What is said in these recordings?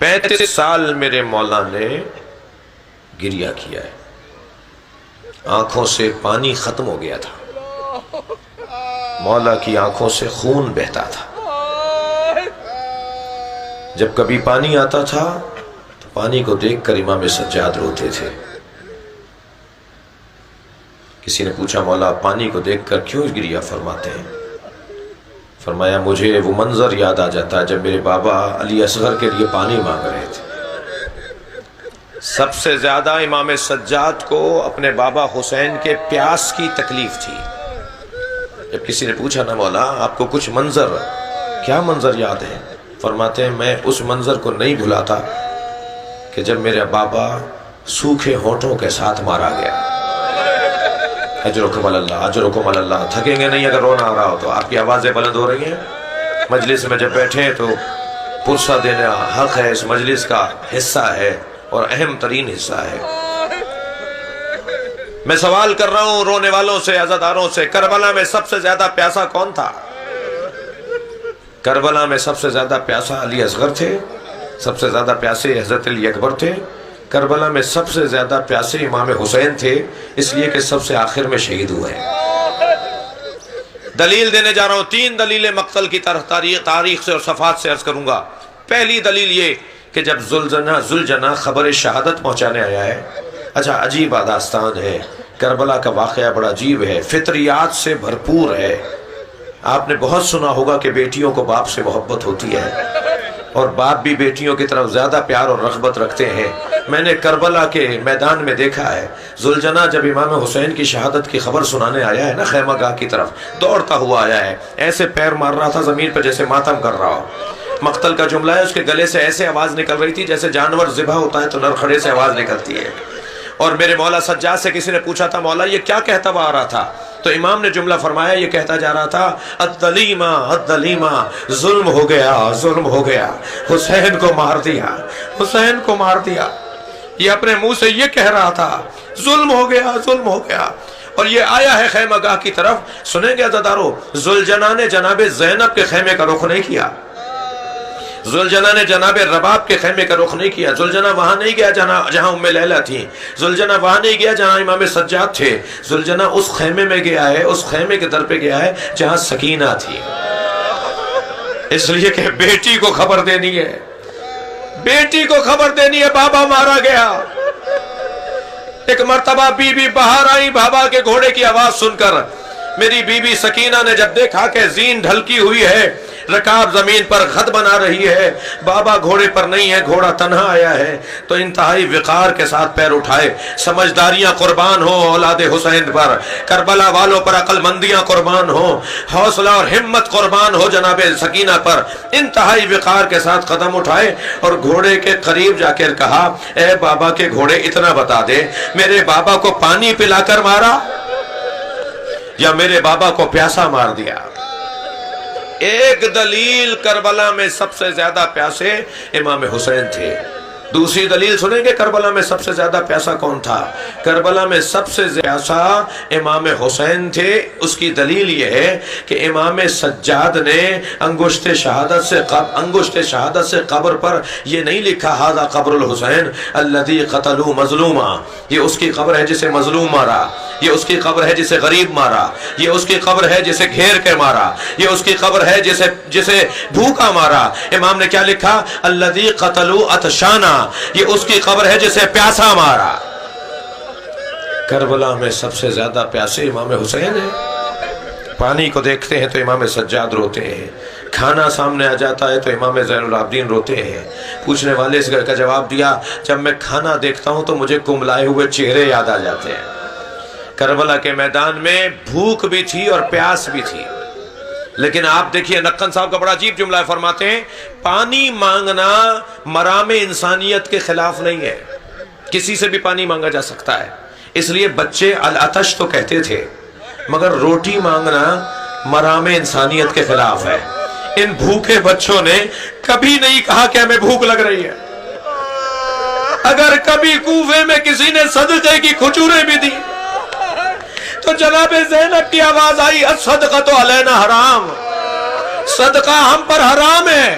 35 سال میرے مولا نے گریہ کیا ہے، آنکھوں سے پانی ختم ہو گیا تھا، مولا کی آنکھوں سے خون بہتا تھا۔ جب کبھی پانی آتا تھا تو پانی کو دیکھ کر امام سجاد روتے تھے۔ کسی نے پوچھا مولا پانی کو دیکھ کر کیوں گریہ فرماتے ہیں؟ فرمایا مجھے وہ منظر یاد آ جاتا ہے جب میرے بابا علی اصغر کے لیے پانی مانگ رہے تھے۔ سب سے زیادہ امام سجاد کو اپنے بابا حسین کے پیاس کی تکلیف تھی۔ جب کسی نے پوچھا نا مولا آپ کو کچھ منظر، کیا منظر یاد ہے؟ فرماتے ہیں میں اس منظر کو نہیں بھلاتا کہ جب میرے بابا سوکھے ہونٹوں کے ساتھ مارا گیا۔ اجرکم اللہ، اجرکم اللہ۔ تھکیں گے نہیں اگر رونا آ رہا ہو تو؟ آپ کی آوازیں بلند ہو رہی ہیں، مجلس میں جب بیٹھے ہیں تو پرسہ دینا حق ہے، اس مجلس کا حصہ ہے اور اہم ترین حصہ ہے۔ میں سوال کر رہا ہوں رونے والوں سے، عزاداروں سے، کربلا میں سب سے زیادہ پیاسا کون تھا؟ کربلا میں سب سے زیادہ پیاسا علی اصغر تھے، سب سے زیادہ پیاسے حضرت علی اکبر تھے، کربلا میں سب سے زیادہ پیاسے امام حسین تھے، اس لیے کہ سب سے آخر میں شہید ہوئے ہیں۔ دلیل دینے جا رہا ہوں، 3 دلیلیں مقتل کی تاریخ سے اور صفحات سے عرض کروں گا۔ پہلی دلیل یہ کہ جب ذوالجناح خبر شہادت پہنچانے آیا ہے، اچھا عجیب داستان ہے، کربلا کا واقعہ بڑا عجیب ہے، فطریات سے بھرپور ہے۔ آپ نے بہت سنا ہوگا کہ بیٹیوں کو باپ سے محبت ہوتی ہے اور باپ بھی بیٹیوں کی طرف زیادہ پیار اور رغبت رکھتے ہیں۔ میں نے کربلا کے میدان میں دیکھا ہے، ذوالجناح جب امام حسین کی شہادت کی خبر سنانے آیا ہے نا خیمہ گاہ کی طرف، دوڑتا ہوا آیا ہے، ایسے پیر مار رہا تھا زمین پر جیسے ماتم کر رہا ہو۔ مقتل کا جملہ ہے، اس کے گلے سے ایسے آواز نکل رہی تھی جیسے جانور ذبح ہوتا ہے تو نرخڑے سے آواز نکلتی ہے۔ اور میرے مولا سجاد سے کسی نے پوچھا تھا مولا یہ کیا کہتا ہوا آ رہا تھا؟ تو امام نے جملہ فرمایا، یہ کہتا جا رہا تھا الدلیمہ الدلیمہ، ظلم ہو گیا، ظلم ہو گیا، حسین کو مار دیا، حسین کو مار دیا۔ یہ اپنے منہ سے یہ کہہ رہا تھا ظلم ہو گیا، ظلم ہو گیا۔ اور یہ آیا ہے خیمہ گاہ کی طرف، سنیں گے عزادارو، ذوالجناح نے جناب زینب کے خیمے کا رخ نہیں کیا، ذوالجناح نے جناب رباب کے خیمے کا رخ نہیں کیا، ذوالجناح وہاں نہیں گیا جہاں ام لیلہ تھی، ذوالجناح وہاں نہیں گیا جہاں امام سجاد تھے، ذوالجناح اس خیمے میں گیا ہے، اس خیمے کے در پہ گیا ہے جہاں سکینہ تھی، اس لیے کہ بیٹی کو خبر دینی ہے، بیٹی کو خبر دینی ہے بابا مارا گیا۔ ایک مرتبہ بی بی باہر آئی بابا کے گھوڑے کی آواز سن کر، میری بی بی سکینہ نے جب دیکھا کہ زین ڈھلکی ہوئی ہے، رکاب زمین پر خط بنا رہی ہے، بابا گھوڑے پر نہیں ہے، گھوڑا تنہا آیا ہے، تو انتہائی وقار کے ساتھ پیر اٹھائے، سمجھداریاں قربان ہو اولاد حسین پر، کربلا والوں پر عقل مندیاں قربان ہو، حوصلہ اور ہمت قربان ہو جناب سکینہ پر، انتہائی وقار کے ساتھ قدم اٹھائے اور گھوڑے کے قریب جا کر کہا اے بابا کے گھوڑے اتنا بتا دے، میرے بابا کو پانی پلا کر مارا یا میرے بابا کو پیاسا مار دیا؟ ایک دلیل کربلا میں سب سے زیادہ پیاسے امام حسین تھے۔ دوسری دلیل سنیں گے کربلا میں سب سے زیادہ پیاسا کون تھا؟ کربلا میں سب سے پیاسا امام حسین تھے۔ اس کی دلیل یہ ہے کہ امام سجاد نے انگشت شہادت سے قبر پر یہ نہیں لکھا ھذا قبر الحسین الذی قتلوا مظلوما، یہ اس کی قبر ہے جسے مظلوم مارا، یہ اس کی قبر ہے جسے غریب مارا، یہ اس کی قبر ہے جسے گھیر کے مارا، یہ اس کی قبر ہے جسے بھوکا مارا۔ امام نے کیا لکھا؟ الذی قتلوا عطشانا، یہ اس کی قبر ہے جسے پیاسا مارا۔ کربلا میں سب سے زیادہ پیاسے امام حسین ہیں۔ پانی کو دیکھتے ہیں تو امام سجاد روتے ہیں، کھانا سامنے آ جاتا ہے تو امام زین العابدین روتے ہیں۔ پوچھنے والے اس کا جواب دیا جب میں کھانا دیکھتا ہوں تو مجھے کملائے ہوئے چہرے یاد آ جاتے ہیں۔ کربلا کے میدان میں بھوک بھی تھی اور پیاس بھی تھی، لیکن آپ دیکھیے نقن صاحب کا بڑا عجیب جملہ ہے، فرماتے ہیں پانی مانگنا مرام انسانیت کے خلاف نہیں ہے، کسی سے بھی پانی مانگا جا سکتا ہے، اس لیے بچے العطش تو کہتے تھے، مگر روٹی مانگنا مرام انسانیت کے خلاف ہے۔ ان بھوکے بچوں نے کبھی نہیں کہا کہ ہمیں بھوک لگ رہی ہے۔ اگر کبھی کوفے میں کسی نے صدقے کی کھجوریں بھی دی تو جناب زینب کی آواز آئی الصدقۃ علینا حرام، صدقہ ہم پر حرام ہے،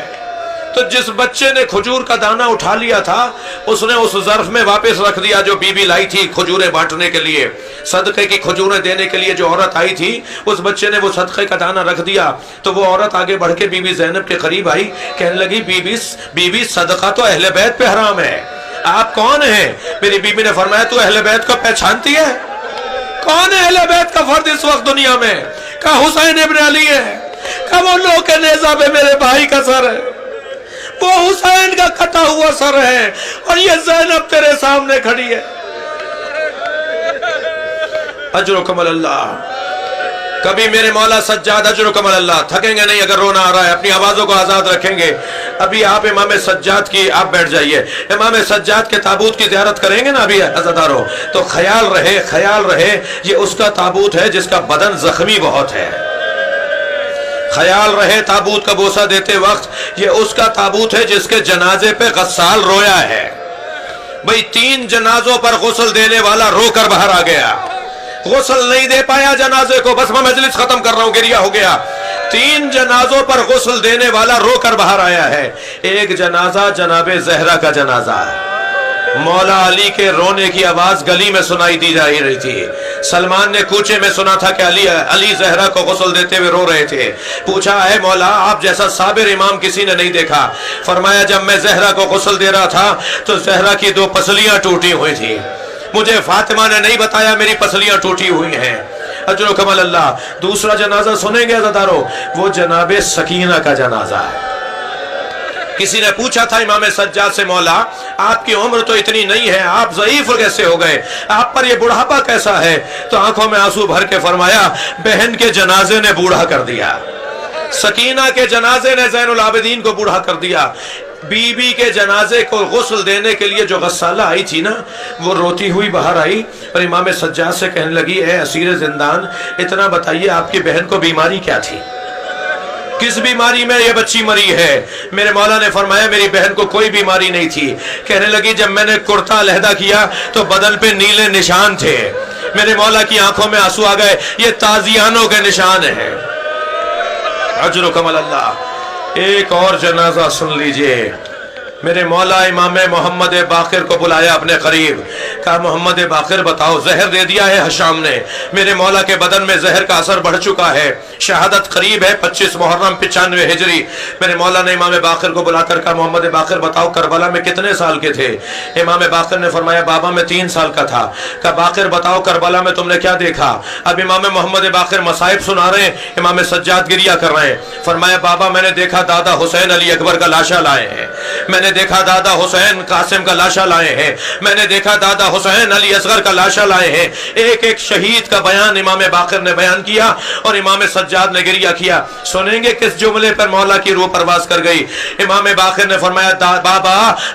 تو جس بچے نے کھجور کا دانہ اٹھا لیا تھا اس نے اس ظرف میں واپس رکھ دیا جو بی بی لائی تھی کھجوریں بانٹنے کے لیے، صدقے کی کھجوریں دینے کے لیے جو عورت آئی تھی، اس بچے نے وہ صدقے کا دانہ رکھ دیا۔ تو وہ عورت آگے بڑھ کے بی بی زینب کے قریب آئی، کہنے لگی بی بی صدقہ تو اہل بیت پہ حرام ہے، آپ کون ہیں؟ میری بی بی نے فرمایا تو اہل بیت کو پہچانتی ہے؟ کون ہے اہل بیت کا فرد اس وقت دنیا میں؟ کہا حسین ابن علی ہے۔ کہا وہ لوگ کے نیزہ پہ میرے بھائی کا سر ہے، وہ حسین کا کٹا ہوا سر ہے، اور یہ زینب تیرے سامنے کھڑی ہے۔ اجرکم اللہ۔ کبھی میرے مولا سجاد اجرکم اللہ، تھکیں گے نہیں اگر رونا آ رہا ہے، اپنی آوازوں کو آزاد رکھیں گے۔ ابھی آپ امام سجاد کی، آپ بیٹھ جائیے، امام سجاد کے تابوت کی زیارت کریں گے نا ابھی عزادارو، تو خیال رہے یہ اس کا تابوت ہے جس کا بدن زخمی بہت ہے۔ خیال رہے تابوت کا بوسہ دیتے وقت یہ اس کا تابوت ہے جس کے جنازے پہ غسال رویا ہے۔ بھئی 3 جنازوں پر غسل دینے والا رو کر باہر آ گیا، غسل نہیں دے پایا جنازے کو، بس میں مجلس ختم کر رہا ہوں، گریہ ہو گیا۔ 3 جنازوں پر غسل دینے والا رو کر باہر آیا ہے۔ ایک جنازہ جناب زہرا کا جنازہ ہے، مولا علی کے رونے کی آواز گلی میں سنائی دی جا رہی تھی۔ سلمان نے کوچے میں سنا تھا کہ علی زہرا کو غسل دیتے ہوئے رو رہے تھے۔ پوچھا اے مولا آپ جیسا صابر امام کسی نے نہیں دیکھا۔ فرمایا جب میں زہرا کو غسل دے رہا تھا تو زہرا کی 2 پسلیاں ٹوٹی ہوئی تھی، مجھے فاطمہ نے نہیں بتایا میری پسلیاں ٹوٹی ہوئی ہیں۔ اجرکم اللہ۔ دوسرا جنازہ سنیں گے عزادارو، وہ جناب سکینہ کا جنازہ ہے۔ کسی نے پوچھا تھا امام سجاد سے مولا آپ کی عمر تو اتنی نہیں ہے، آپ ضعیف کیسے ہو گئے، آپ پر یہ بڑھاپا کیسا ہے؟ تو آنکھوں میں آنسو بھر کے فرمایا بہن کے جنازے نے بوڑھا کر دیا، سکینہ کے جنازے نے زین العابدین کو بوڑھا کر دیا۔ بی بی کے جنازے کو غسل دینے کے لیے جو غسالہ آئی تھی نا، وہ روتی ہوئی باہر آئی اور امام سجاد سے کہنے لگی اے اسیر زندان اتنا بتائیے آپ کی بہن کو بیماری کیا تھی، کس بیماری میں یہ بچی مری ہے؟ میرے مولا نے فرمایا میری بہن کو کوئی بیماری نہیں تھی۔ کہنے لگی جب میں نے کرتا علیحدہ کیا تو بدن پہ نیلے نشان تھے۔ میرے مولا کی آنکھوں میں آنسو آ گئے، یہ تازیانوں کے نشان ہیں۔ اجرکم اللہ۔ ایک اور جنازہ سن لیجئے۔ میرے مولا امام محمد باقر کو بلایا اپنے قریب، کہا محمد باقر بتاؤ زہر دے دیا ہے حشام نے، میرے مولا کے بدن میں زہر کا اثر بڑھ چکا ہے، شہادت قریب ہے 25 محرم 95 ہجری۔ میرے مولا نے امام باقر کو بلا کر کہا محمد باقر بتاؤ کربلا میں کتنے سال کے تھے؟ امام باقر نے فرمایا بابا میں 3 سال کا تھا۔ کہا باقر بتاؤ کربلا میں تم نے کیا دیکھا؟ اب امام محمد باقر مصائب سنا رہے ہیں، امام سجاد گریہ کر رہے ہیں۔ فرمایا بابا میں نے دیکھا دادا حسین علی اکبر کا لاشا لائے ہیں، میں نے دیکھا دادا حسین قاسم کا لاشا لائے ہیں، میں نے دیکھا دادا حسین علی اصغر کا لاشا لائے ہیں۔ ایک ایک شہید کا بیان امام باقر نے بیان کیا اور امام سجاد نے گریہ کیا۔ سنیں گے کس جملے پر مولا کی روح پرواز کر گئی؟ امام باقر نے فرمایا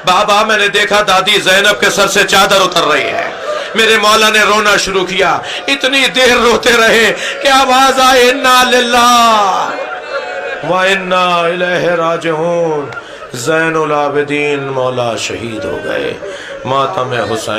بابا میں نے دیکھا دادی زینب کے سر سے چادر اتر رہی ہے۔ میرے مولا نے رونا شروع کیا، اتنی دیر روتے رہے کہ آواز آئے انا للہ وانا الیہ راجعون، زین العابدین مولا شہید ہو گئے، ماتم حسین